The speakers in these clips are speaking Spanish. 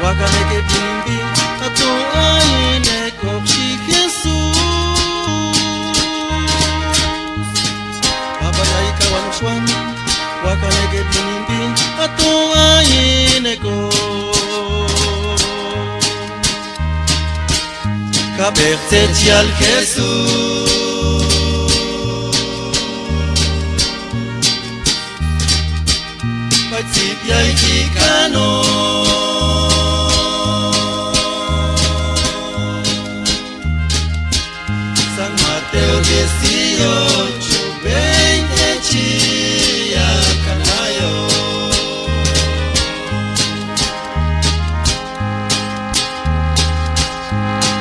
wakaneke bimbi ato aine kopshi Jesus abayai kawan shwan wakaneke bimbi ato aine ko kabertet yal Jesus Patipia ikikano San Mateo 18 20 chia canayo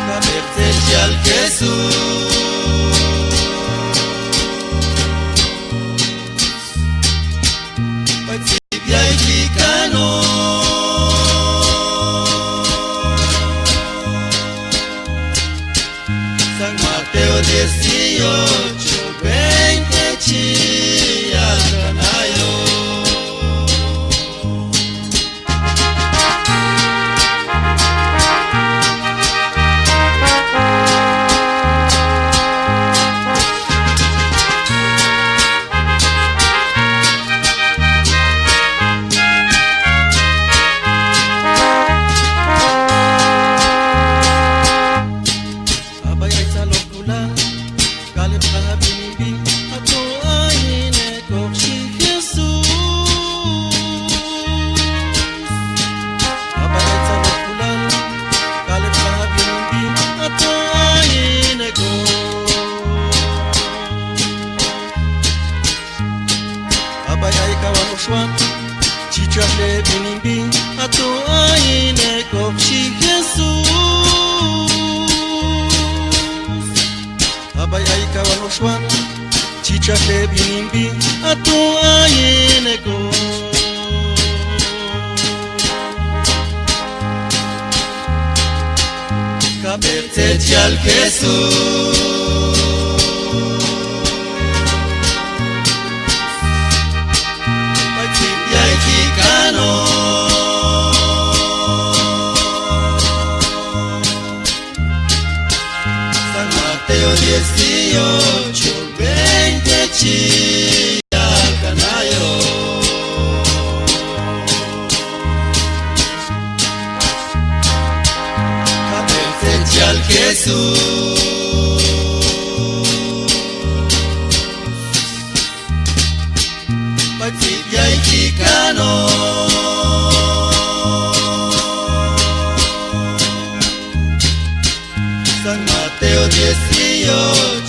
Caberte al Jesús San Mateo 18, 20 chia canayo Chichale binimbi ato aine kopshi Jesus Abayai kawano shwan Chichale binimbi ato aine ko Kabertet yal Jesus San Mateo 18, 20 chia canayo Caberte al Jesús Patipia ikikano San Mateo 18